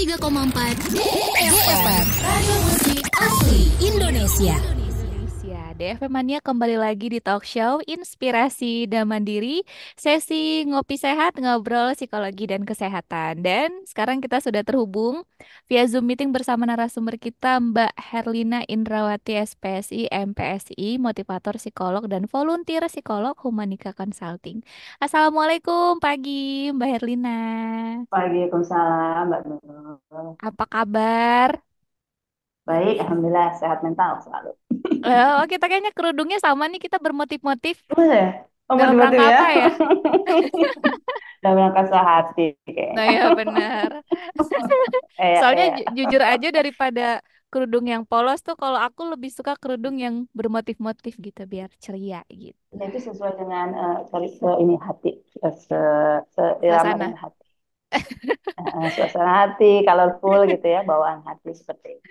103,4 DFM Radio Musik Asli Indonesia. DFM Mania kembali lagi di talk show Inspirasi dan Mandiri, sesi ngopi sehat, ngobrol psikologi dan kesehatan. Dan sekarang kita sudah terhubung via Zoom meeting bersama narasumber kita Mbak Herlina Indrawati SPSI, MPSI, motivator psikolog dan volunteer psikolog Humanika Consulting. Assalamualaikum pagi Mbak Herlina. Waalaikumsalam, Mbak Nurul. Apa kabar? Baik, Alhamdulillah sehat mental selalu. Oh, kita kayaknya kerudungnya sama nih, kita bermotif-motif. Boleh? Oh, Dalam motif-motif rangka ya? apa ya? Dalam rangka sehati Nah kayaknya. ya benar. Eh, Soalnya eh. jujur aja daripada kerudung yang polos tuh kalau aku lebih suka kerudung yang bermotif-motif gitu biar ceria gitu. Ya, itu sesuai dengan ini hati, seirama Suasana. dengan hati. Suasana hati, colorful gitu ya, bawaan hati seperti itu.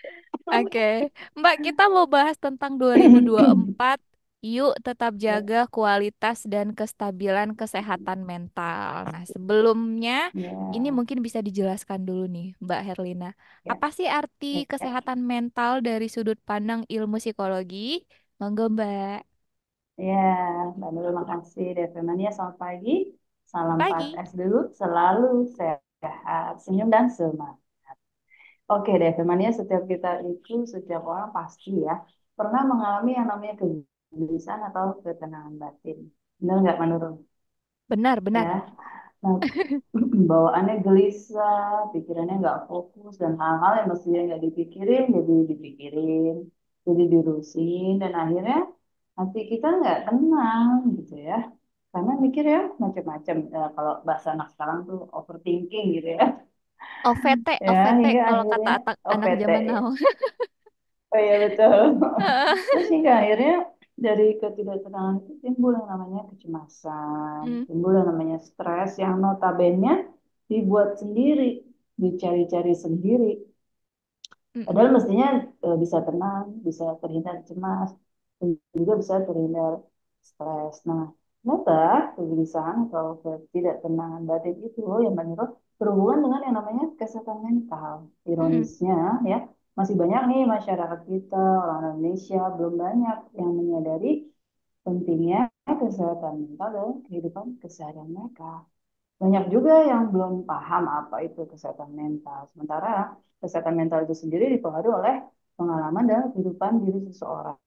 Oke. Mbak, kita mau bahas tentang 2024. Yuk tetap Ya, jaga kualitas dan kestabilan kesehatan mental. Nah, sebelumnya ini ya, mungkin bisa dijelaskan dulu nih, Mbak Herlina. ya, Apa sih arti ya. kesehatan mental dari sudut pandang ilmu psikologi? Monggo, Mbak. Ya, Mbak Nurul, makasih. Devemania, selamat pagi. Salam Pagi. 4S dulu, selalu sehat, senyum dan semangat. Oke deh, Femania, setiap kita itu, setiap orang pasti ya, pernah mengalami yang namanya kegelisahan atau ketenangan batin. Benar nggak menurut? Benar, Ya, benar. nah, bawaannya gelisah, pikirannya nggak fokus, dan hal-hal yang mestinya nggak dipikirin, jadi dipikirin, jadi dirusin, dan akhirnya hati kita nggak tenang gitu ya. Karena mikir ya macam-macam. Kalau bahasa anak sekarang tuh overthinking gitu ya. OVT, Ya, OVT hingga kalau kata akhirnya anak OPT zaman ya. now. Oh iya betul. Terus hingga akhirnya dari ketidaktenangan itu timbul yang namanya kecemasan, Hmm, timbul yang namanya stres yang notabene dibuat sendiri, dicari-cari sendiri. mm-mm, Padahal mestinya bisa tenang, bisa terhindar cemas, dan juga bisa terhindar stres. Nah, ternyata kegelisahan atau ketidaktenangan batin itu yang menurut berhubungan dengan yang namanya kesehatan mental. mm-mm, Ironisnya ya, masih banyak nih masyarakat kita, orang Indonesia belum banyak yang menyadari pentingnya kesehatan mental dalam kehidupan keseharian mereka. Banyak juga yang belum paham apa itu kesehatan mental. Sementara kesehatan mental itu sendiri dipengaruhi oleh pengalaman dan kehidupan diri seseorang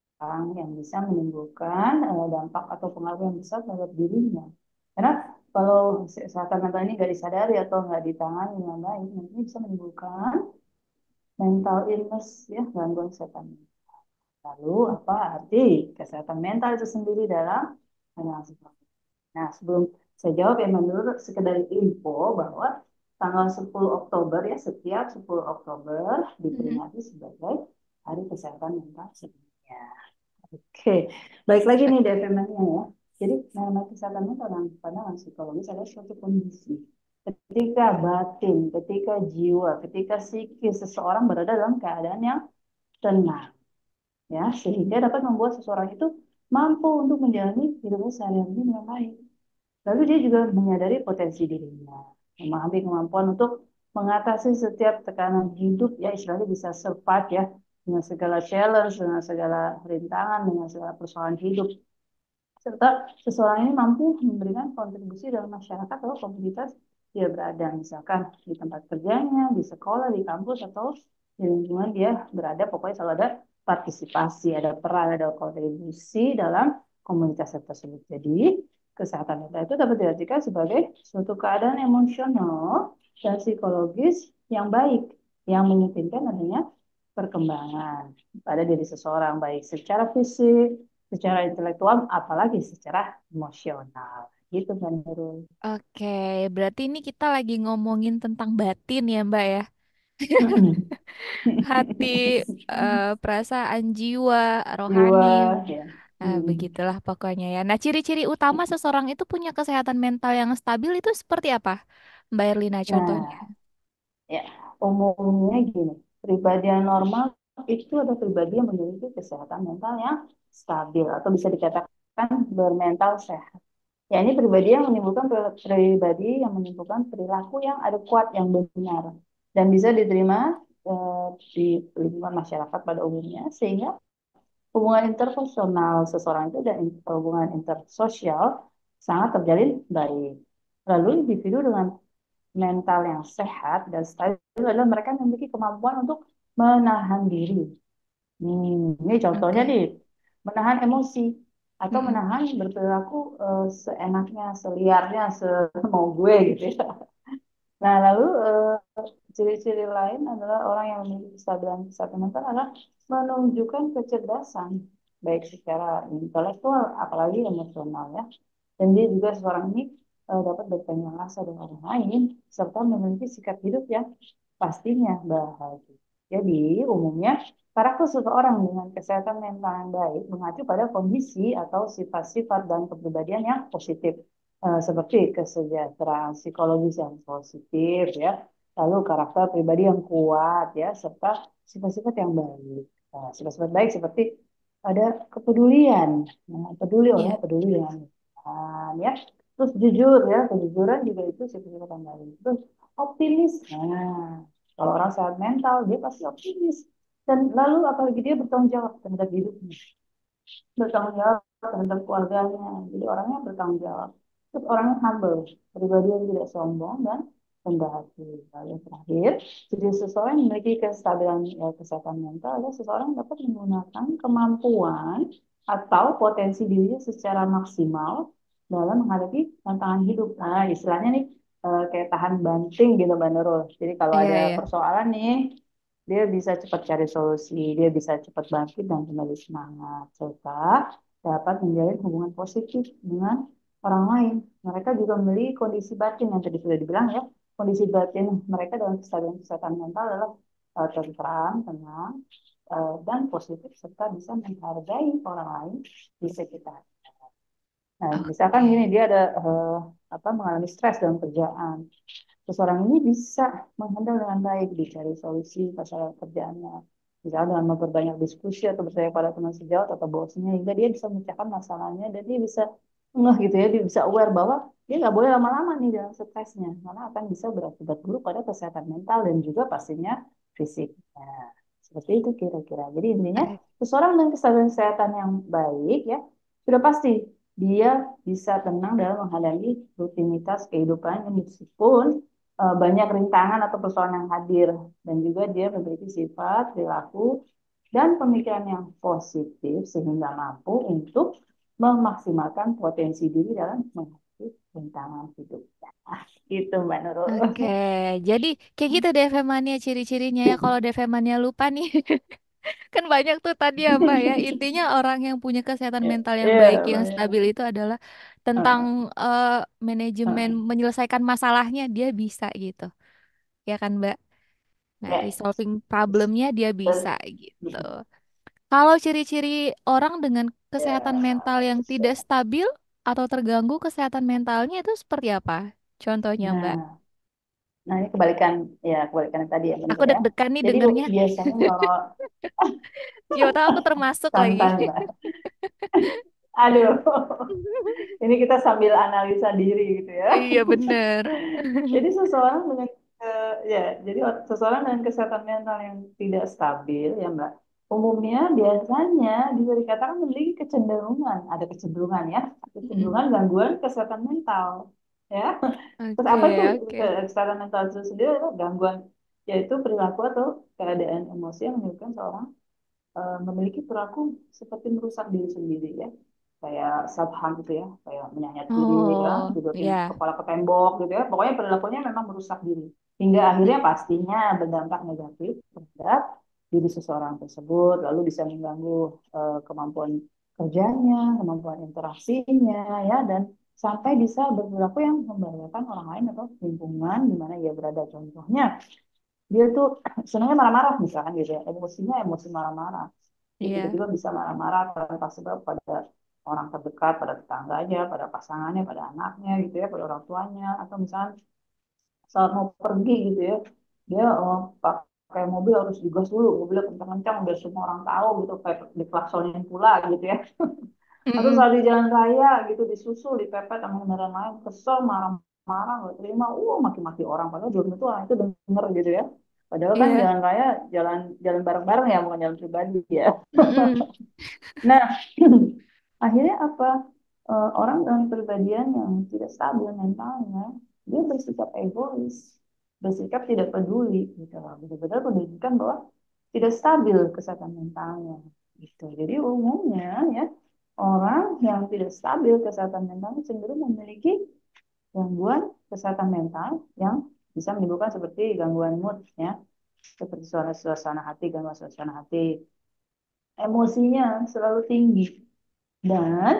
yang bisa menimbulkan dampak atau pengaruh yang besar terhadap dirinya. Karena kalau kesehatan mental ini nggak disadari atau nggak ditangani dengan baik, nanti bisa menimbulkan mental illness ya, gangguan kesehatan. Lalu apa arti kesehatan mental itu sendiri dalam analisis? Nah, sebelum saya jawab ya menurut sekedar info bahwa tanggal 10 Oktober ya setiap 10 Oktober mm-mm. diperingati sebagai Hari Kesehatan Mental Sedunia. Oke, baik lagi nih DFM-nya ya. Jadi mengenai kesehatan mental dan pandangan psikologis adalah suatu kondisi ketika batin, ketika jiwa, ketika psikis seseorang berada dalam keadaan yang tenang ya sehingga dapat membuat seseorang itu mampu untuk menjalani hidupnya sehari-hari dengan baik. Lalu dia juga menyadari potensi dirinya, memahami kemampuan untuk mengatasi setiap tekanan hidup, ya istilahnya bisa survive ya, dengan segala challenge, dengan segala rintangan, dengan segala persoalan hidup. Serta seseorang ini mampu memberikan kontribusi dalam masyarakat atau komunitas dia berada, misalkan di tempat kerjanya, di sekolah, di kampus, atau di lingkungan dia berada, pokoknya selalu ada partisipasi, ada peran, ada kontribusi dalam komunitas tersebut. Jadi, kesehatan mental itu dapat diartikan sebagai suatu keadaan emosional dan psikologis yang baik, yang memungkinkan adanya perkembangan pada diri seseorang, baik secara fisik, secara intelektual, apalagi secara emosional. Gitu kan, Nurul. Oke, berarti ini kita lagi ngomongin tentang batin ya, Mbak ya. Hati, perasaan, jiwa, Jiwa, rohani. ya. Nah, begitulah pokoknya ya. Nah, ciri-ciri utama seseorang itu punya kesehatan mental yang stabil itu seperti apa, Mbak Erlina contohnya? Nah, ya, umumnya gini, pribadi yang normal itu ada pribadi yang memiliki kesehatan mental yang stabil atau bisa dikatakan bermental sehat. Ya, ini pribadi yang menimbulkan pribadi yang menimbulkan perilaku yang adekuat, yang benar. dan bisa diterima di lingkungan masyarakat pada umumnya, sehingga hubungan interpersonal seseorang itu dan hubungan intersosial sangat terjalin baik. Lalu individu dengan mental yang sehat dan stabil adalah mereka yang memiliki kemampuan untuk menahan diri. Ini contohnya Oke. nih, menahan emosi atau Mm-mm. menahan berperilaku seenaknya, seliarnya, semau gue gitu ya. Nah, lalu ciri-ciri lain adalah orang yang memiliki kestabilan kesehatan mental adalah menunjukkan kecerdasan, baik secara intelektual, apalagi emosional ya. Dan dia juga seorang ini dapat bertanya rasa dengan orang lain, serta memiliki sikap hidup yang pastinya bahagia. Jadi, umumnya, karakter seseorang dengan kesehatan mental yang baik mengacu pada kondisi atau sifat-sifat dan kepribadian yang positif, seperti kesejahteraan psikologis yang positif, ya, lalu karakter pribadi yang kuat, ya, serta sifat-sifat yang baik. Nah, sifat-sifat baik seperti ada kepedulian, nah, peduli Iya. orangnya peduli dengan ya, terus jujur ya, kejujuran juga itu sifat-sifat yang baik. Terus optimis, nah kalau orang sehat mental, dia pasti optimis. Dan lalu apalagi dia bertanggung jawab terhadap hidupnya, bertanggung jawab terhadap keluarganya. Jadi orangnya bertanggung jawab. Terus orangnya humble, pribadi yang tidak sombong dan rendah hati. Lalu yang terakhir, jadi seseorang yang memiliki kestabilan kesehatan mental adalah seseorang yang dapat menggunakan kemampuan atau potensi dirinya secara maksimal dalam menghadapi tantangan hidup. Nah, istilahnya nih kayak tahan banting gitu, Mbak Nurul. Jadi kalau Iya, ada iya. persoalan nih, dia bisa cepat cari solusi, dia bisa cepat bangkit dan kembali semangat, serta dapat menjalin hubungan positif dengan orang lain. Mereka juga memiliki kondisi batin yang tadi sudah dibilang ya. Kondisi batin mereka dalam kestabilan kesehatan mental adalah tentram, tenang, dan positif, serta bisa menghargai orang lain di sekitar. Nah, misalkan Oke. gini, dia ada mengalami stres dalam kerjaan. Seseorang ini bisa menghandle dengan baik, dicari solusi masalah kerjaannya. Misalnya dengan memperbanyak diskusi atau bertanya pada teman sejawat atau bosnya, hingga dia bisa memecahkan masalahnya dan dia bisa ngeh gitu ya, dia bisa aware bahwa dia nggak boleh lama-lama nih dalam stresnya, karena akan bisa berakibat buruk pada kesehatan mental dan juga pastinya fisik. Nah, seperti itu kira-kira. Jadi intinya, Oke. seseorang dengan kestabilan kesehatan yang baik ya, sudah pasti dia bisa tenang dalam menghadapi rutinitas kehidupannya meskipun banyak rintangan atau persoalan yang hadir, dan juga dia memiliki sifat, perilaku, dan pemikiran yang positif sehingga mampu untuk memaksimalkan potensi diri dalam menghadapi rintangan hidup. Ah, gitu Mbak Nurul. Oke, jadi kayak gitu DV Mania ciri-cirinya ya. Kalau DV Mania lupa nih, kan banyak tuh tadi ya Mbak ya. Intinya orang yang punya kesehatan mental yang Iya, baik, yang banyak. stabil itu adalah tentang Heeh, eh, manajemen heeh. menyelesaikan masalahnya dia bisa gitu. Ya kan Mbak? Nah, Ya, resolving problemnya dia bisa betul. gitu. Kalau ciri-ciri orang dengan kesehatan Ya, mental yang tidak stabil atau terganggu kesehatan mentalnya itu seperti apa? Contohnya Mbak. nah, nah ini kebalikan yang tadi ya Aku benar ya. deg-degan nih Jadi Bu, dengernya. biasanya kalau Siapa tahu aku termasuk lagi. santai Mbak. Aduh, ini kita sambil analisa diri gitu ya. Iya bener. Jadi seseorang dengan ya, jadi seseorang dengan kesehatan mental yang tidak stabil ya Mbak, umumnya biasanya bisa dikatakan memiliki kecenderungan, ada kecenderungan ya, Mm-mm. kecenderungan gangguan kesehatan mental ya. Terus Oke, apa itu oke. kesehatan mental itu sendiri adalah gangguan, yaitu perilaku atau keadaan emosi yang menyebabkan seorang memiliki perilaku seperti merusak diri sendiri ya, kayak self harm gitu ya, kayak menyayat diri ya, Oh, judotin ya. kepala ke tembok gitu ya, pokoknya perilakunya memang merusak diri hingga akhirnya pastinya berdampak negatif terhadap diri seseorang tersebut, lalu bisa mengganggu kemampuan kerjanya, kemampuan interaksinya ya, dan sampai bisa berperilaku yang membahayakan orang lain atau lingkungan di mana ia berada. Contohnya, dia tuh senangnya marah-marah misalkan gitu ya, emosinya emosi marah-marah, dia Iya. tiba-tiba bisa marah-marah tanpa sebab pada orang terdekat, pada tetangganya, pada pasangannya, pada anaknya gitu ya, pada orang tuanya, atau misalnya saat mau pergi gitu ya, dia pakai mobil harus digas dulu, mobilnya kencang-kencang biar semua orang tahu gitu, kayak diklaksonin pula gitu ya, atau Mm-mm. saat di jalan raya gitu disusul, dipepet sama kendaraan lain, kesel, marah-marah, nggak terima, maki-maki orang, padahal belum tentu orang itu denger gitu ya. Padahal kan Iya. jalan raya jalan jalan bareng-bareng ya, bukan jalan pribadi ya. Mm-mm. Nah, akhirnya apa? Orang dengan kepribadian yang tidak stabil mentalnya, dia bersikap egois, bersikap tidak peduli, gitu loh. Benar-benar menunjukkan bahwa tidak stabil kesehatan mentalnya, gitu. Jadi umumnya ya, orang yang tidak stabil kesehatan mentalnya cenderung memiliki gangguan kesehatan mental yang bisa menimbulkan seperti gangguan mood ya, seperti suasana hati, gangguan suasana hati, emosinya selalu tinggi dan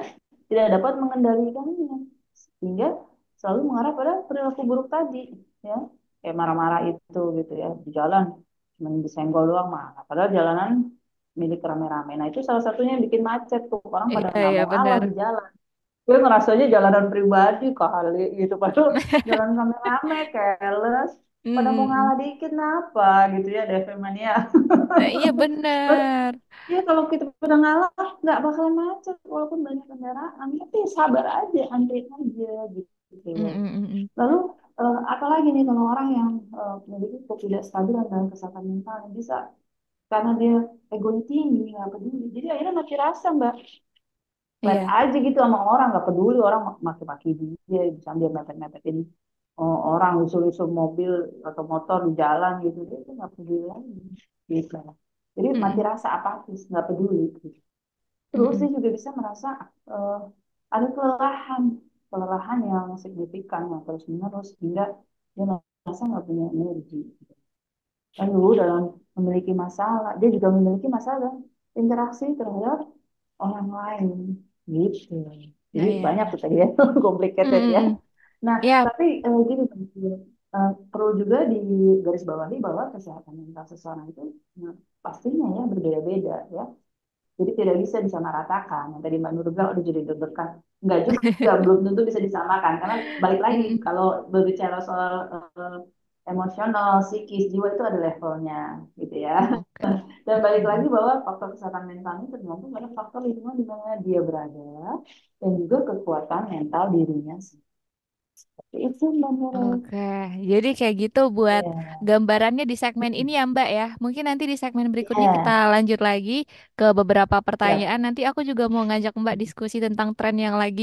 tidak dapat mengendalikannya sehingga selalu mengarah pada perilaku buruk tadi ya, kayak marah-marah itu gitu ya di jalan cuma disenggol doang mah padahal jalanan milik rame-rame. Nah itu salah satunya yang bikin macet tuh, orang pada Iya, nggak iya mau ngalah benar. di jalan. Gue ngerasanya jalanan pribadi kali gitu, padahal jalan rame-rame keles, pada mau Mm-mm. ngalah dikit kenapa gitu ya, DV mania. Nah, iya benar. Iya kalau kita udah ngalah nggak bakalan macet walaupun banyak kendaraan, tapi sabar aja, antri aja gitu. Mm-mm-mm. Lalu apalagi nih kalau orang yang memiliki ketidakstabilan dalam kesehatan mental yang bisa karena dia egonya tinggi nggak peduli, jadi akhirnya mati rasa mbak, lihat Iya. aja gitu sama orang nggak peduli, orang maki-maki dia sambil mepet-mepetin orang, usul-usul mobil atau motor di jalan gitu, dia tuh nggak peduli lagi gitu. Jadi mati Mm-mm. rasa apatis, nggak peduli gitu. Terus Mm-mm. dia juga bisa merasa eh, ada kelelahan, kelelahan yang signifikan yang terus menerus hingga dia merasa nggak punya energi. Lalu dalam memiliki masalah, dia juga memiliki masalah interaksi terhadap orang lain gitu. Nah, Jadi iya, banyak iya. tuh tadi ya, complicated ya. Mm-mm. Nah, Ya, tapi gini, perlu juga digarisbawahi bahwa kesehatan mental seseorang itu pastinya ya berbeda-beda ya. Jadi tidak bisa disamaratakan. Yang tadi Mbak Nur bilang, udah jadi deg-degan. Enggak juga, belum tentu bisa disamakan. Karena balik lagi, mm-mm. kalau berbicara soal emosional, psikis, jiwa itu ada levelnya, gitu ya. Oke. Dan balik lagi Mm-mm. bahwa faktor kesehatan mentalnya tergantung pada faktor lingkungan di mana dia berada dan juga kekuatan mental dirinya sendiri. Seperti itu, Mbak Nurul. Oke, jadi kayak gitu buat Ya, gambarannya di segmen ini ya Mbak ya. Mungkin nanti di segmen berikutnya kita ya, lanjut lagi ke beberapa ya. pertanyaan. Nanti aku juga mau ngajak Mbak diskusi tentang tren yang lagi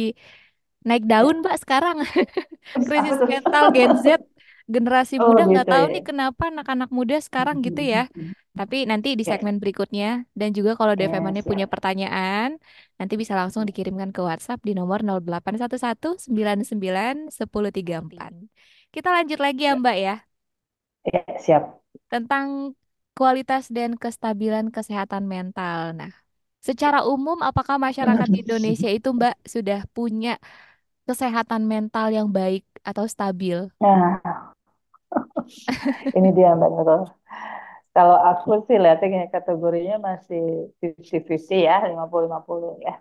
naik daun Ya. Mbak sekarang. Terus apa Krisis tuh? mental Gen Z, generasi Oh, muda nggak gitu tahu ya. nih kenapa anak-anak muda sekarang gitu ya. Tapi nanti di Ya, segmen berikutnya dan juga kalau ya, Devemannya punya siap. pertanyaan, nanti bisa langsung dikirimkan ke WhatsApp di nomor 0811 99 1034. Kita lanjut lagi ya Mbak ya, Ya, siap. tentang kualitas dan kestabilan kesehatan mental. Nah, secara umum apakah masyarakat Indonesia itu Mbak sudah punya kesehatan mental yang baik atau stabil? Nah, ini dia Mbak Nurul. Kalau aku sih lihatnya kategorinya masih 50-50 ya, 50-50 ya.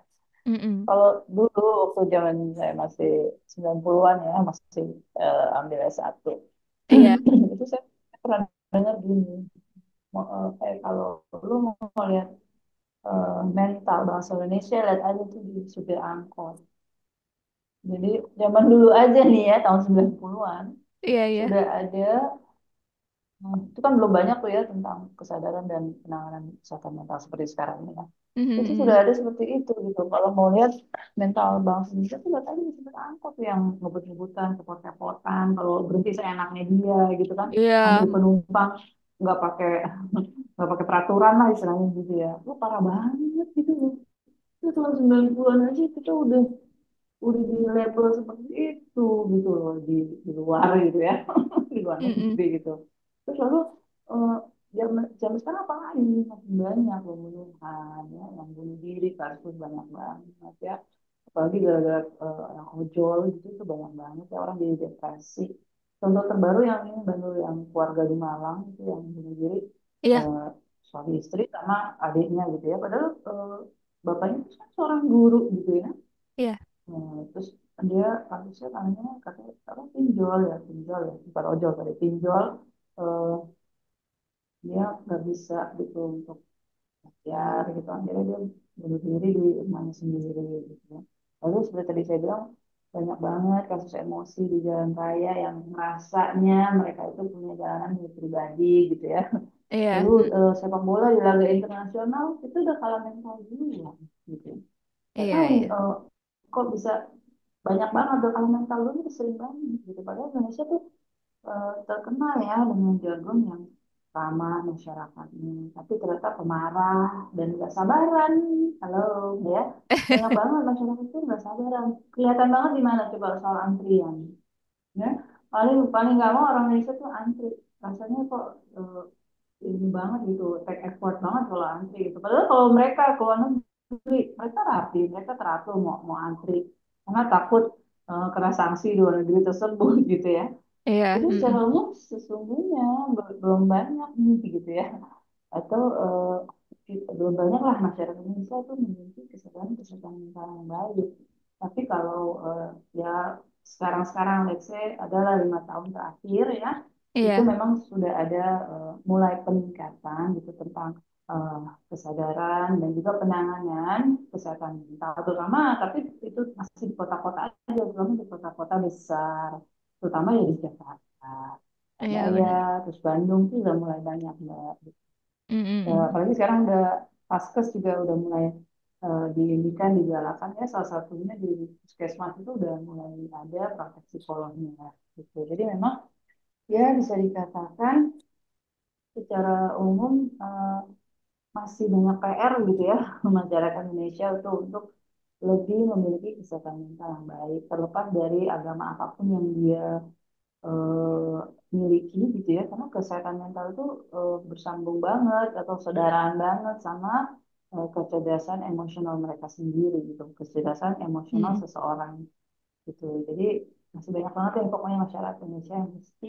Mm-mm. Kalau dulu waktu zaman saya masih 90-an ya, masih ambil S1. Iya, Itu saya pernah dengar gini, kayak kalau lu mau lihat mental bahasa Indonesia, lihat aja tuh di supir angkot. Jadi zaman dulu aja nih ya, tahun 90-an, iya, iya. sudah ada. Itu kan belum banyak tuh ya tentang kesadaran dan penanganan kesehatan mental seperti sekarang ini ya. Itu sudah Mhm. ada seperti itu gitu. Kalau mau lihat mental bangsa Indonesia tuh lihat aja di sini angkot yang ngebut-ngebutan, kepot-kepotan, kalau berhenti seenaknya dia gitu kan, Iya, ambil penumpang nggak pakai nggak pakai peraturan lah istilahnya gitu ya. Lu parah banget gitu loh. Itu tahun 90-an aja kita udah di label seperti itu gitu loh di luar gitu ya, di luar mm-mm. negeri gitu. Terus lalu eh, zaman sekarang apa lagi makin banyak pembunuhan ya, yang bunuh diri kasus banyak banget ya, apalagi gara-gara yang ojol gitu tuh banyak banget ya, orang jadi depresi. Contoh terbaru yang ini baru yang keluarga di Malang itu yang bunuh diri, Iya, eh, suami istri sama adiknya gitu ya, padahal bapaknya itu kan seorang guru gitu ya. iya. Terus dia kasusnya katanya apa, pinjol ya bukan ojol tadi, pinjol. eh, Dia nggak bisa gitu untuk bayar gitu, akhirnya dia bunuh diri di rumahnya sendiri gitu ya. Lalu seperti tadi saya bilang, banyak banget kasus emosi di jalan raya yang merasanya mereka itu punya jalanan milik pribadi gitu ya. Iya. Lalu sepak bola di laga internasional itu udah kalah mental duluan gitu. Gak Iya, tahu nih iya. kok bisa banyak banget udah kalah mental dulu itu sering banget gitu. Padahal Indonesia tuh terkenal ya dengan jargon yang ramah masyarakatnya, tapi ternyata pemarah dan nggak sabaran. Halo, ya, banyak banget masyarakat itu nggak sabaran. Kelihatan banget di mana coba soal antrian, ya. Paling paling nggak mau orang Indonesia tuh antri. Rasanya kok ini banget gitu, take effort banget kalau antri gitu. Padahal kalau mereka ke luar negeri, mereka rapi, mereka teratur mau antri, karena takut kena sanksi di luar negeri tersebut gitu ya. Iya. Jadi secara Mm-mm. umum sesungguhnya belum banyak nih gitu ya, atau belum banyak lah masyarakat Indonesia itu memiliki kesadaran mental yang baik. Tapi kalau ya sekarang-sekarang, let's say adalah 5 tahun terakhir ya, itu Iya. memang sudah ada mulai peningkatan gitu tentang eh, kesadaran dan juga penanganan kesehatan mental, terutama tapi itu masih di kota-kota aja, terutama di kota-kota besar, terutama ya di Jakarta, Iya, benar. Surabaya, terus Bandung tuh udah mulai banyak Mbak. Mm-mm. Apalagi sekarang udah Paskes juga udah mulai diindikan, digalakan ya, salah satunya di Puskesmas itu udah mulai ada praktek psikolognya gitu. Jadi memang ya bisa dikatakan secara umum masih banyak PR gitu ya masyarakat Indonesia untuk lebih memiliki kesehatan mental yang baik, terlepas dari agama apapun yang dia eh, miliki gitu ya, karena kesehatan mental itu bersambung banget atau saudaraan banget sama kecerdasan emosional mereka sendiri gitu, kecerdasan emosional Mm-mm. seseorang gitu. Jadi masih banyak banget ya pokoknya masyarakat Indonesia yang mesti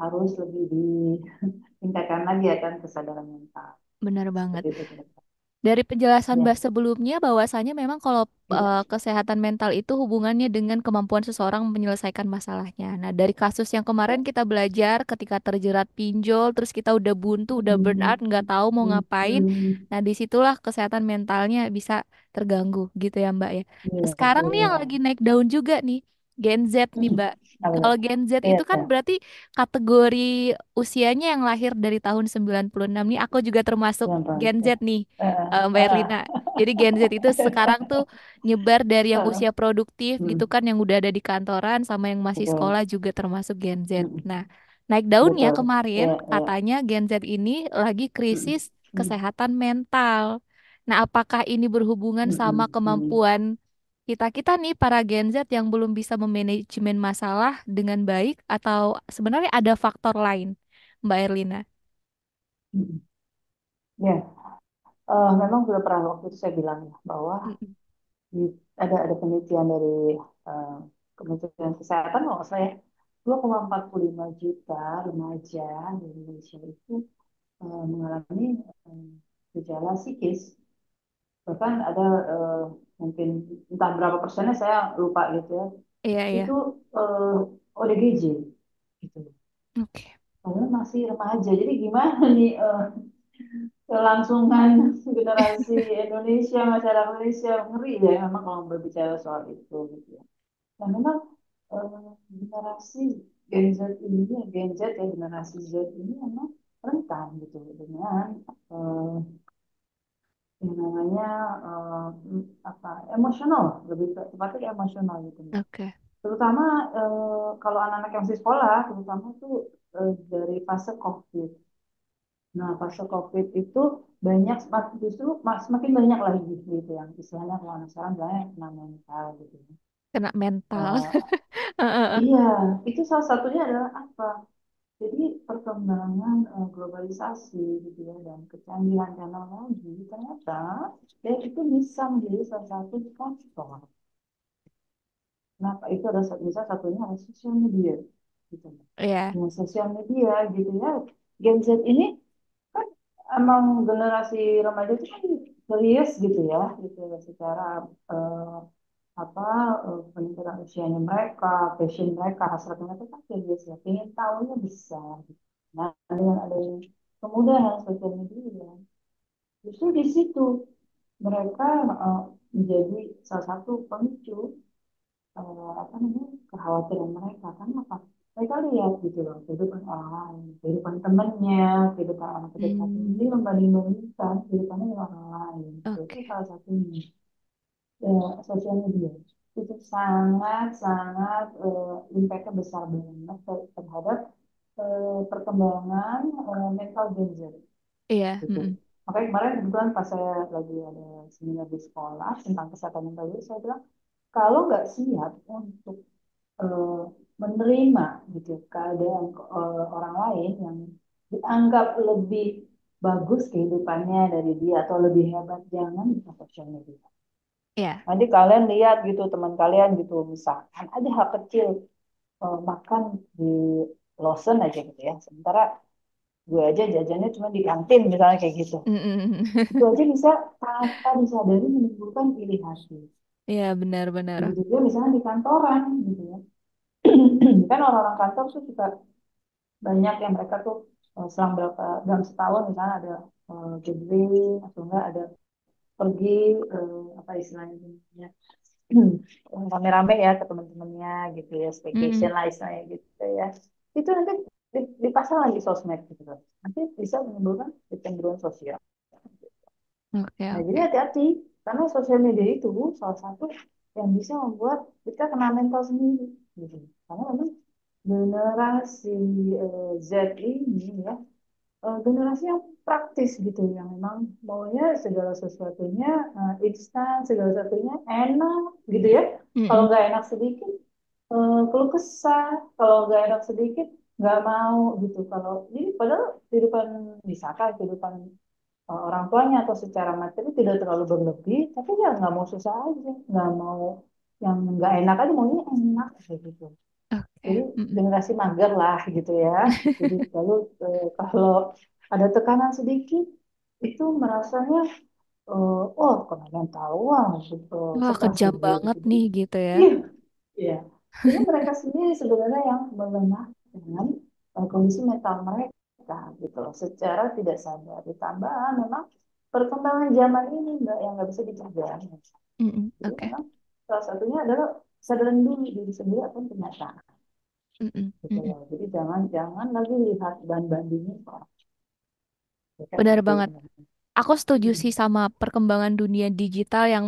harus lebih ditingkatkan lagi ya kan kesadaran mental Benar banget. seperti itu kira-kira. Dari penjelasan Ya, Mbak sebelumnya bahwasanya memang kalau iya. kesehatan mental itu hubungannya dengan kemampuan seseorang menyelesaikan masalahnya. Nah, dari kasus yang kemarin kita belajar ketika terjerat pinjol, terus kita udah buntu, udah burn out, Hmm, nggak tahu mau hmm, ngapain. hmm. Nah, disitulah kesehatan mentalnya bisa terganggu gitu ya Mbak ya. Nah, Iya, sekarang nih yang iya. lagi naik daun juga nih, Gen Z nih Mbak. Apa tuh? Kalau Gen Z Iya, itu kan iya. berarti kategori usianya yang lahir dari tahun 96 nih, aku juga termasuk Yang Gen pasti. Z nih. Mbak Ah, Erlina. Jadi Gen Z itu sekarang tuh nyebar dari yang ah. usia produktif gitu Hmm, kan, yang udah ada di kantoran sama yang masih sekolah betul. juga termasuk Gen Z. Hmm, Nah, naik daunnya betul. kemarin Iya, iya. katanya Gen Z ini lagi Hmm, krisis hmm, kesehatan mental. Nah, apakah ini berhubungan hmm, sama hmm. kemampuan kita-kita nih para Gen Z yang belum bisa memanajemen masalah dengan baik atau sebenarnya ada faktor lain, Mbak Erlina? Hmm. Ya, memang sudah pernah waktu itu saya bilang ya bahwa Mm-mm. ada penelitian dari eh, Kementerian Kesehatan kalau nggak salah ya, 2,45 juta remaja di Indonesia itu mengalami eh, gejala psikis. Bahkan ada mungkin entah berapa persennya saya lupa gitu ya. Iya, Itu iya. ODGJ gitu. Oke. Padahal masih remaja. Jadi gimana nih kelangsungan generasi Indonesia, masyarakat Indonesia, ngeri ya memang kalau berbicara soal itu gitu ya. Nah memang generasi Gen Z ini, Gen Z ya, generasi Z ini memang rentan gitu dengan eh, yang namanya apa emosional, lebih tepatnya emosional gitu. Oke. Terutama kalau anak-anak yang masih sekolah, terutama tuh dari fase COVID. Nah, fase COVID itu banyak, justru semakin banyak lagi gitu yang istilahnya kalau anak sekarang bilangnya kena mental gitu. Kena mental. Eh, iya, itu salah satunya adalah apa? Jadi perkembangan globalisasi gitu ya dan kecanggihan teknologi ternyata ya itu bisa menjadi salah satu faktor. Kenapa itu ada bisa satunya adalah sosial media gitu. Iya, Dengan sosial media gitu ya, Gen Z ini kan emang generasi remaja itu kan serius gitu ya, gitu ya, secara eh, apa peningkatan usianya mereka, passion mereka, hasrat mereka kan serius ya, pengen tahunya besar. Gitu. Nah, dengan adanya kemudahan sosial media, justru di situ mereka menjadi salah satu pemicu apa namanya, kekhawatiran mereka kan apa, mereka lihat gitu loh kehidupan orang lain, kehidupan temennya, kehidupan orang terdekatnya, Hmm, jadi membanding-bandingkan kehidupannya dengan orang lain gitu. Itu oke. salah satunya. Sosial media itu sangat sangat impact-nya besar banget terhadap perkembangan mental Gen Z Iya. gitu. Makanya kemarin kebetulan pas saya lagi ada seminar di sekolah tentang kesehatan mental itu, saya bilang kalau nggak siap untuk eh, menerima gitu keadaan orang lain yang dianggap lebih bagus kehidupannya dari dia atau lebih hebat, jangan buka sosial media. Iya. Nanti kalian lihat gitu teman kalian gitu, misalkan ada hal kecil, makan di Lawson aja gitu ya. Sementara gue aja jajannya cuma di kantin misalnya kayak gitu. Mm-mm. Itu aja bisa tanpa disadari menimbulkan iri hati. Iya, benar-benar. Begitu juga misalnya di kantoran gitu ya. Kan orang-orang kantor tuh suka banyak yang mereka tuh selang berapa dalam setahun misalnya ada gathering atau enggak ada pergi apa istilahnya rame-rame ya ke teman-temannya gitu ya, staycation Mm-mm. lah istilahnya gitu ya. Itu nanti dipasang lagi sosmed gitu loh. Nanti bisa menimbulkan kecenderungan sosial. Oke, Nah, jadi oke. hati-hati karena sosial media itu salah satu yang bisa membuat kita kena mental sendiri gitu. Karena memang generasi Z ini ya, generasi yang praktis gitu, yang memang maunya segala sesuatunya instan, segala sesuatunya enak gitu ya. Kalau Mm-mm. nggak enak sedikit keluh kesah, kalau nggak enak sedikit nggak mau gitu. Kalau jadi padahal kehidupan misalkan kehidupan orang tuanya atau secara materi tidak terlalu berlebih, tapi ya nggak mau susah aja, nggak mau yang nggak enak aja, maunya enak kayak gitu. Jadi Oke. Mm-mm. generasi mager lah gitu ya. Jadi lalu kalau ada tekanan sedikit itu merasanya oh kalian tahu ah Wah, seperti kejam gue banget gitu. Jadi nih gitu ya. iya, iya. Jadi mereka sendiri sebenarnya yang melemahkan kondisi mental mereka gitu loh, secara tidak sadar. Ditambah memang perkembangan zaman ini nggak yang nggak bisa dicegah. Mm-mm. Jadi Oke. memang salah satunya adalah sadaran dulu diri sendiri apa kenyataan Mm-mm. gitu Mm-mm. loh. Jadi jangan jangan lagi lihat dan bandingin orang. Ya kan Benar itu banget. sebenarnya. Aku setuju Hmm. sih sama perkembangan dunia digital yang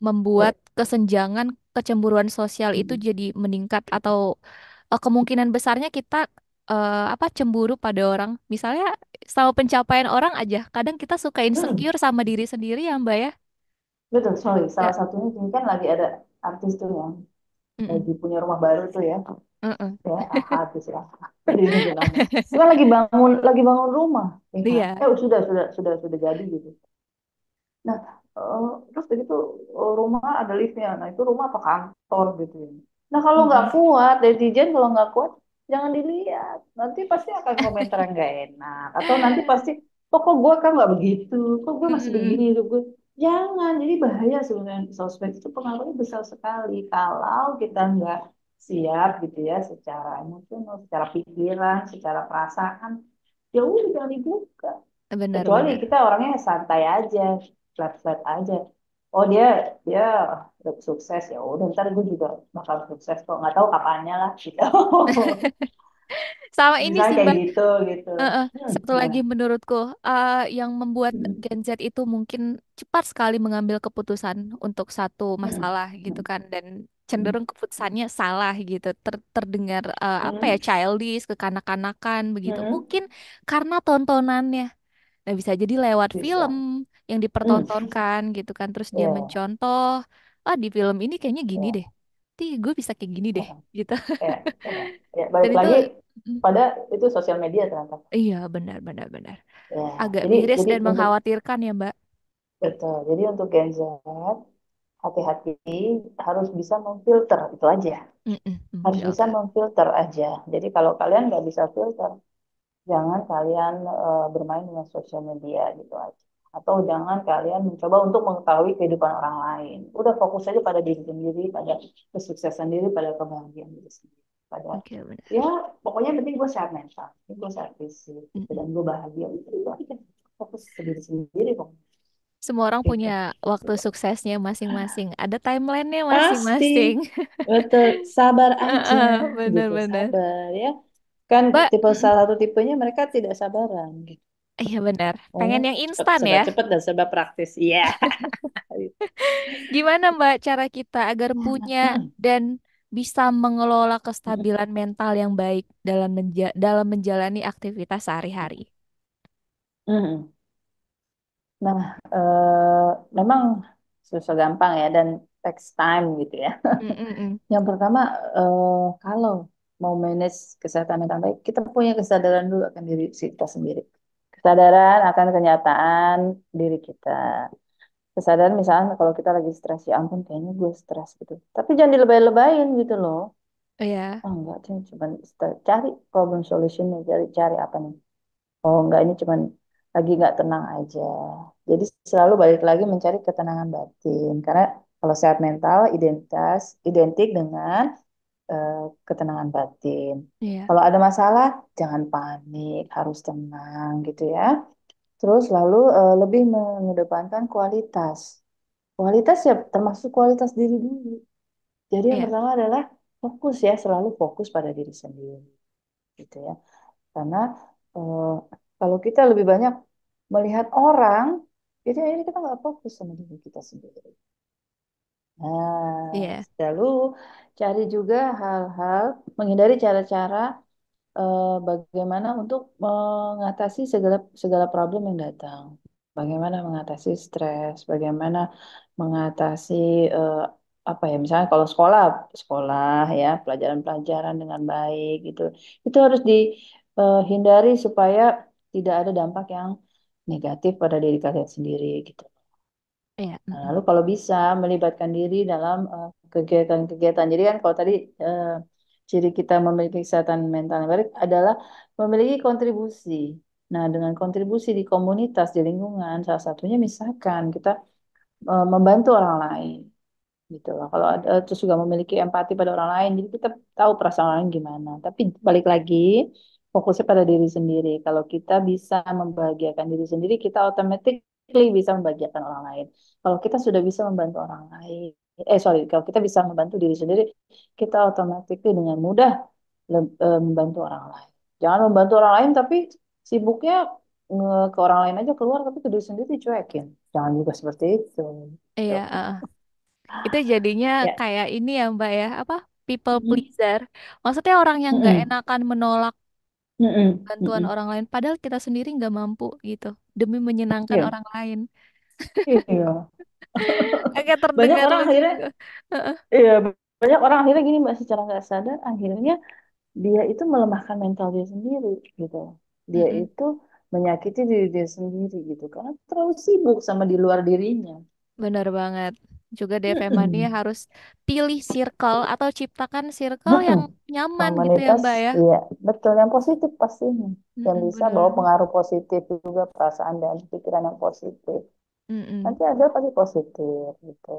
membuat Ya. kesenjangan kecemburuan sosial itu Hmm. jadi meningkat atau kemungkinan besarnya kita apa cemburu pada orang. Misalnya sama pencapaian orang aja, kadang kita suka Hmm. insecure sama diri sendiri ya, Mbak ya. Betul, sorry. Ya. Salah satunya ini kan lagi ada artis tuh yang Mm-mm. lagi punya rumah baru tuh ya. Mm-mm. Ya, artis ya. Jadi nyebut namanya. Itu kan lagi bangun rumah, ya kan? Iya. Sudah jadi gitu. Nah, terus begitu rumah ada liftnya. Nah, itu rumah apa kantor gitu ya. Nah, kalau nggak Mm-mm. kuat, netizen kalau nggak kuat, jangan dilihat. Nanti pasti akan komentar yang nggak enak. Atau nanti pasti, kok gue kan nggak begitu, kok gue masih begini Mm-mm. hidup gue. Jangan, jadi bahaya sebenarnya sosmed itu pengaruhnya besar sekali. Kalau kita nggak siap gitu ya, secara emosional, secara pikiran, secara perasaan, ya udah jangan dibuka. Kecuali Benar-benar. kita orangnya santai aja, flat-flat aja. Oh dia dia udah sukses, ya udah ntar gue juga bakal sukses kok, nggak tahu kapannya lah gitu. Sama ini Misalnya sih, kayak Mbak. gitu gitu. Satu Gimana? lagi menurutku, yang membuat Gen Z itu mungkin cepat sekali mengambil keputusan untuk satu masalah gitu kan, dan cenderung keputusannya salah gitu, terdengar apa ya, childish, kekanak-kanakan begitu. Mungkin karena tontonannya. Nah, bisa jadi lewat film Bisa. yang dipertontonkan gitu kan, terus dia Ya, mencontoh, ah di film ini kayaknya gini deh, ya, gue bisa kayak gini deh gitu. ya, ya. Ya, Dan balik itu, lagi mm, pada itu sosial media ternyata. iya benar benar benar. Ya, Agak jadi miris jadi dan untuk mengkhawatirkan ya, Mbak. betul. Jadi untuk Gen Z hati-hati, harus bisa memfilter itu aja. Mm-mm, Harus bisa oke. memfilter aja. Jadi kalau kalian nggak bisa filter, jangan kalian bermain dengan sosial media gitu aja. Atau jangan kalian mencoba untuk mengetahui kehidupan orang lain. Udah fokus aja pada diri sendiri, pada kesuksesan diri, pada kebahagiaan diri sendiri. Pada Oke, benar. ya pokoknya yang penting gue sehat mental, gue sehat fisik, gitu, Mm-mm. dan gue bahagia. Itu aja. Fokus ke diri sendiri pokoknya. Semua orang punya gitu. waktu suksesnya masing-masing. Ada timelinenya Pasti, masing-masing. betul, sabar aja gitu, Bener-bener. sabar ya. Kan Mbak, tipe salah satu tipenya mereka tidak sabaran gitu. iya benar. Maunya Pengen yang cepet, instan serba ya. cepet dan serba praktis. Iya. Gimana Mbak cara kita agar punya dan bisa mengelola kestabilan mental yang baik dalam menjalani aktivitas sehari-hari? Mm. Nah, memang susah gampang ya dan takes time gitu ya. Mm-mm-mm. Yang pertama, kalau mau manage kesehatan mental baik, kita punya kesadaran dulu akan diri kita sendiri. Kesadaran akan kenyataan diri kita. Kesadaran misalnya kalau kita lagi stres, ya ampun kayaknya gue stres gitu. Tapi jangan dilebay-lebayin gitu loh. Iya, Oh enggak, sih, cuman cari problem solutionnya, cari apa nih? Oh enggak, ini cuman lagi nggak tenang aja. Jadi selalu balik lagi mencari ketenangan batin. Karena kalau sehat mental identik dengan eh, ketenangan batin. iya, Kalau ada masalah, jangan panik, harus tenang gitu ya. Terus lalu lebih mengedepankan kualitas. Kualitas ya termasuk kualitas diri dulu. Jadi yang iya, pertama adalah fokus ya, selalu fokus pada diri sendiri gitu ya. Karena eh, kalau kita lebih banyak melihat orang, jadi akhirnya kita nggak fokus sama diri kita sendiri. Nah, iya, selalu cari juga hal-hal, menghindari cara-cara bagaimana untuk mengatasi segala segala problem yang datang. Bagaimana mengatasi stres, bagaimana mengatasi eh, apa ya, misalnya kalau sekolah, sekolah ya, pelajaran-pelajaran dengan baik gitu. Itu harus dihindari supaya tidak ada dampak yang negatif pada diri kalian sendiri gitu. iya. Nah, Mm-mm. lalu kalau bisa melibatkan diri dalam kegiatan-kegiatan. Jadi kan kalau tadi eh, ciri kita memiliki kesehatan mental yang baik adalah memiliki kontribusi. Nah, dengan kontribusi di komunitas, di lingkungan, salah satunya misalkan kita membantu orang lain gitu loh. Kalau ada, terus juga memiliki empati pada orang lain, jadi kita tahu perasaan orang lain gimana. Tapi balik lagi, fokusnya pada diri sendiri. Kalau kita bisa membahagiakan diri sendiri, kita automatically bisa membahagiakan orang lain. Kalau kita sudah bisa membantu orang lain, kalau kita bisa membantu diri sendiri, kita otomatis dengan mudah membantu orang lain. Jangan membantu orang lain tapi sibuknya ke orang lain aja keluar, tapi ke diri sendiri cuekin. Jangan juga seperti itu. Iya, Tuh. itu jadinya Ya. kayak ini ya Mbak ya, apa? People Mm-mm. pleaser. Maksudnya orang yang nggak Mm-mm. enakan menolak Mm-mm. bantuan Mm-mm. orang lain, padahal kita sendiri nggak mampu gitu demi menyenangkan Iya, orang lain. iya. Agak Banyak terdengar orang lucu akhirnya, juga. Heeh. iya, banyak orang akhirnya gini Mbak, secara nggak sadar, akhirnya dia itu melemahkan mental dia sendiri gitu. Dia Mm-mm. itu menyakiti diri dia sendiri gitu, karena terlalu sibuk sama di luar dirinya. Bener banget. Juga DV Mania Mm-mm. harus pilih circle atau ciptakan circle Mm-mm. yang nyaman gitu ya Komunitas, Mbak ya. iya, betul, yang positif pastinya. Yang Mm-mm, bisa bawa bener. pengaruh positif juga, perasaan dan pikiran yang positif. Mm-mm. Nanti ada pasti positif gitu.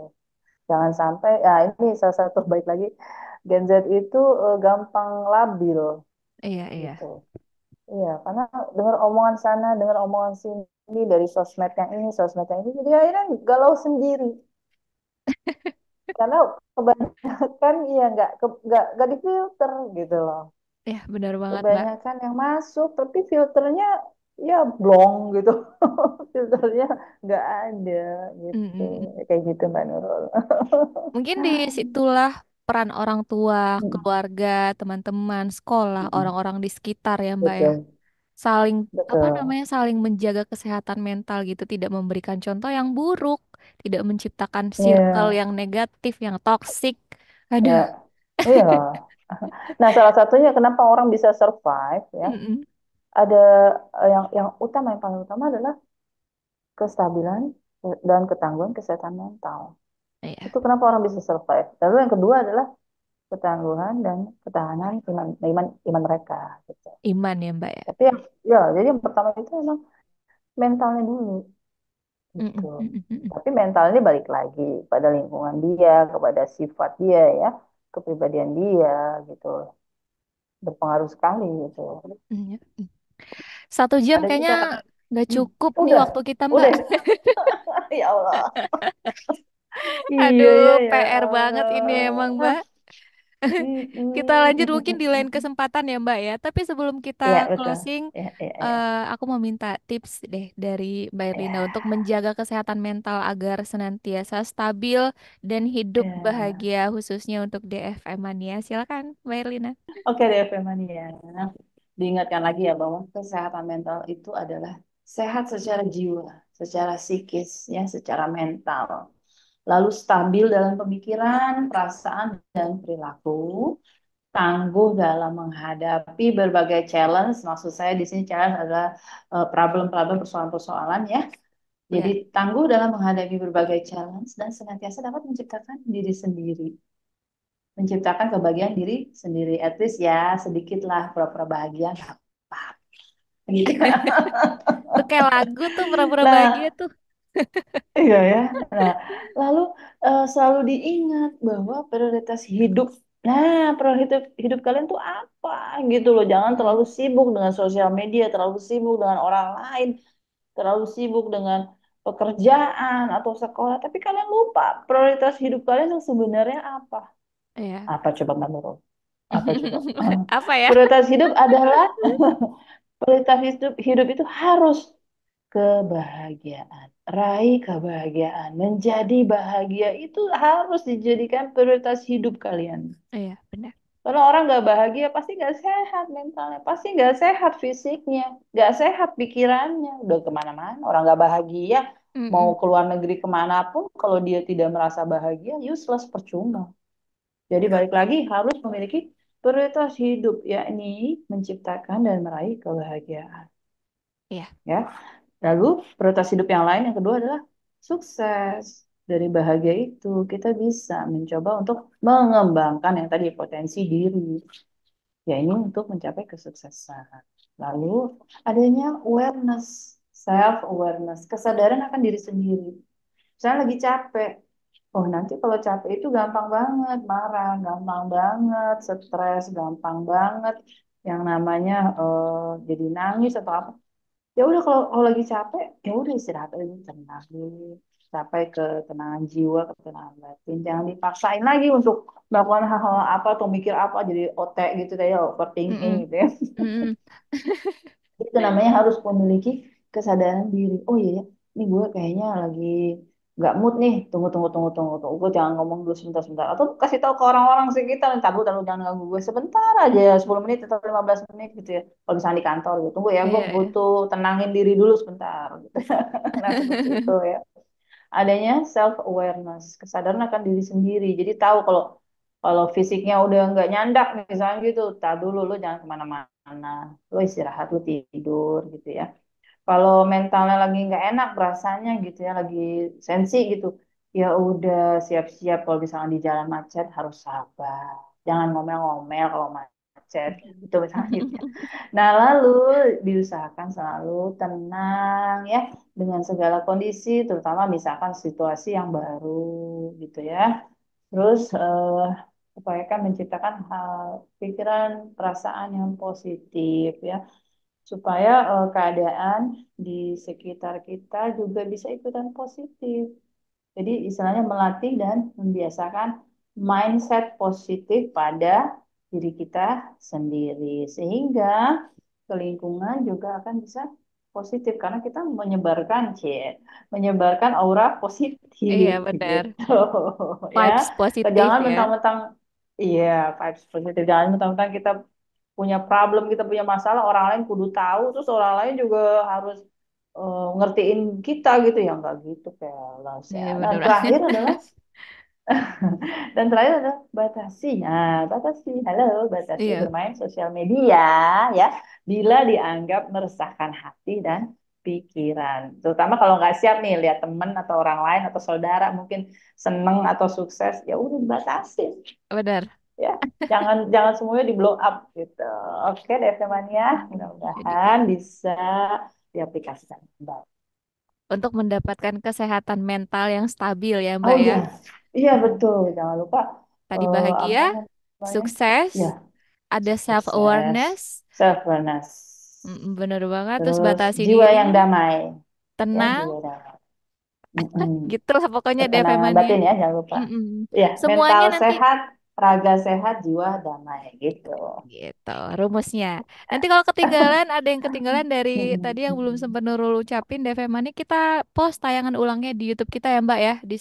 Jangan sampai, ya ini salah satu baik lagi, Gen Z itu gampang labil Iya, iya. gitu. Iya, karena dengar omongan sana, dengar omongan sini, dari sosmed yang ini, sosmed yang ini, jadi akhirnya galau sendiri. Karena kebanyakan iya nggak difilter gitu loh. Ya, benar banget Mbak. Kebanyakan yang masuk, tapi filternya ya blong gitu. Filternya nggak ada gitu. Mm-mm. Ya, kayak gitu Mbak Nurul. Mungkin di situlah peran orang tua, Mm, keluarga, teman-teman, sekolah, mm, orang-orang di sekitar ya Mbak ya. betul, Saling apa betul. namanya saling menjaga kesehatan mental gitu, tidak memberikan contoh yang buruk, tidak menciptakan circle Iya, yang negatif, yang toksik. ya, Aduh. iya. Nah, salah satunya kenapa orang bisa survive ya, Mm-mm. ada yang utama, yang paling utama adalah kestabilan dan ketangguhan kesehatan mental. Iya, Itu kenapa orang bisa survive. Lalu yang kedua adalah ketangguhan dan ketahanan iman mereka gitu. iman ya Mbak ya. Tapi yang ya, jadi yang pertama itu memang mentalnya dulu gitu. Mm-mm, mm-mm, mm-mm. Tapi mental ini balik lagi pada lingkungan dia, kepada sifat dia ya, kepribadian dia gitu. Berpengaruh sekali gitu. Iya. 1 jam Ada kayaknya juga kadang, nggak hmm, cukup nih udah, waktu kita Mbak. udah, Ya Allah. Iya Aduh, ya ya PR banget ini emang, Allah. Mbak. Kita Mm-mm, lanjut mungkin di lain mm-mm. kesempatan ya, Mbak ya. Tapi sebelum kita Iya betul. closing, Ya ya ya. aku mau minta tips deh dari Mbak Erlina untuk menjaga kesehatan mental agar senantiasa stabil dan hidup Ya. bahagia khususnya untuk DFM Mania. Silakan, Mbak Erlina. Oke deh, Femania. Diingatkan lagi ya bahwa kesehatan mental itu adalah sehat secara jiwa, secara psikis, ya, secara mental. Lalu stabil dalam pemikiran, perasaan, dan perilaku. Tangguh dalam menghadapi berbagai challenge. Maksud saya di sini challenge adalah problem-problem, persoalan-persoalan ya. Jadi Ya. tangguh dalam menghadapi berbagai challenge dan senantiasa dapat menciptakan diri sendiri, menciptakan kebahagiaan diri sendiri. At least ya sedikit lah pura-pura bahagia, nggak apa-apa gitu. Itu kayak lagu tuh pura-pura bahagia Nah, tuh. iya ya. Nah, lalu selalu diingat bahwa prioritas hidup. Nah, prioritas hidup kalian tuh apa gitu loh. Jangan Mm-mm. terlalu sibuk dengan sosial media, terlalu sibuk dengan orang lain, terlalu sibuk dengan pekerjaan atau sekolah. Tapi kalian lupa prioritas hidup kalian yang sebenarnya apa? Iya. Apa coba Mbak Nurul? Apa coba? Apa ya? Prioritas hidup adalah prioritas hidup itu harus kebahagiaan. Raih kebahagiaan. Menjadi bahagia itu harus dijadikan prioritas hidup kalian. Iya, benar. Kalau orang nggak bahagia, pasti nggak sehat mentalnya, pasti nggak sehat fisiknya, nggak sehat pikirannya. Udah kemana-mana, orang nggak bahagia, mau Mm-mm. keluar negeri kemanapun, kalau dia tidak merasa bahagia, useless, percuma. Jadi balik lagi harus memiliki prioritas hidup, yakni menciptakan dan meraih kebahagiaan. Iya. Ya. Lalu prioritas hidup yang lain yang kedua adalah sukses. Dari bahagia itu kita bisa mencoba untuk mengembangkan yang tadi potensi diri. Ya ini untuk mencapai kesuksesan. Lalu adanya awareness, self awareness, kesadaran akan diri sendiri. Misalnya lagi capek. Oh nanti kalau capek itu gampang banget marah, gampang banget stres, gampang banget yang namanya jadi nangis atau apa. Ya udah kalau lagi capek ya udah istirahat aja, tenang dulu, sampai ketenangan jiwa, ketenangan batin, jangan dipaksain lagi untuk melakukan hal-hal apa atau mikir apa jadi otak gitu ya, overthinking Mm-mm. gitu ya. Mm-mm. Itu namanya harus memiliki kesadaran diri. Oh iya ya, ini gue kayaknya lagi nggak mood nih. Tunggu, tunggu, tunggu, tunggu, tunggu. Gue jangan ngomong dulu sebentar, sebentar. Atau kasih tahu ke orang-orang sekitar, tahu, tahu, jangan ganggu gue sebentar aja, 10 menit atau 15 menit gitu ya. Kalau misalnya di kantor gitu, tunggu ya, gue Iya, iya. butuh tenangin diri dulu sebentar. Gitu. Nah, seperti itu ya. Adanya self awareness, kesadaran akan diri sendiri. Jadi tahu kalau kalau fisiknya udah nggak nyandak misalnya gitu, tak dulu lo jangan kemana-mana, lo istirahat, lo tidur gitu ya. Kalau mentalnya lagi nggak enak berasanya gitu ya, lagi sensi gitu, ya udah siap-siap kalau misalnya di jalan macet harus sabar, jangan ngomel-ngomel kalau macet gitu misalnya gitu ya. Nah lalu diusahakan selalu tenang ya dengan segala kondisi, terutama misalkan situasi yang baru gitu ya. Terus upayakan menciptakan hal pikiran, perasaan yang positif ya supaya keadaan di sekitar kita juga bisa ikutan positif. Jadi istilahnya melatih dan membiasakan mindset positif pada diri kita sendiri sehingga ke lingkungan juga akan bisa positif karena kita menyebarkan menyebarkan aura positif Iya, benar. gitu ya. Vibes positif Jangan ya. mentang-mentang iya vibes positif, jangan mentang-mentang kita punya problem, kita punya masalah, orang lain kudu tahu, terus orang lain juga harus ngertiin kita gitu ya, nggak gitu kelas ya. Iya, Dan benar banget. terakhir adalah batasi. Nah, batasi, halo, batasi Iya, bermain sosial media ya, bila dianggap meresahkan hati dan pikiran. Terutama kalau nggak siap nih lihat temen atau orang lain atau saudara mungkin seneng atau sukses, ya udah dibatasi benar. ya. Jangan jangan semuanya di blow up gitu. Oke deh temannya, Jadi, mudah-mudahan bisa diaplikasikan. Baik. untuk mendapatkan kesehatan mental yang stabil ya, Oh Mbak ya. iya, iya betul. Jangan lupa Tadi bahagia, apa namanya? sukses, Ya, ada self sukses, awareness, self-awareness, bener banget. Terus terus batasi jiwa diri, yang damai, ya tenang, jiwa damai. Mm-mm. Gitu lah pokoknya DFM Ketenangan Mania. batin ya, jangan lupa. Mm-mm. Ya, mental Semuanya nanti sehat, raga sehat, jiwa damai gitu. gitu rumusnya. Nanti kalau ketinggalan ada yang ketinggalan dari tadi yang belum sempat Nurul ucapin DFM Mania, kita post tayangan ulangnya di YouTube kita ya Mbak ya di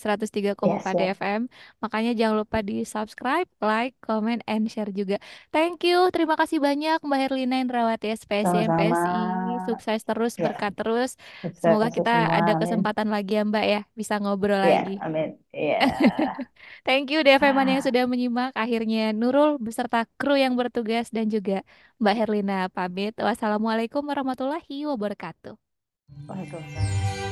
Ya, 103,4 siap. DFM. Makanya jangan lupa di subscribe, like, comment, and share juga. Thank you, terima kasih banyak Mbak Herlina Indrawati SPSI Sama-sama. MPSI. Sukses terus, Ya, berkat terus. sukses Semoga untuk kita semua. ada Amin. kesempatan lagi ya Mbak ya, bisa ngobrol Ya, lagi. amin. Ya. Thank you DFM yang sudah menyimak. Akhirnya Nurul beserta kru yang bertugas dan juga Mbak Herlina pamit. Wassalamualaikum warahmatullahi wabarakatuh. Waalaikumsalam.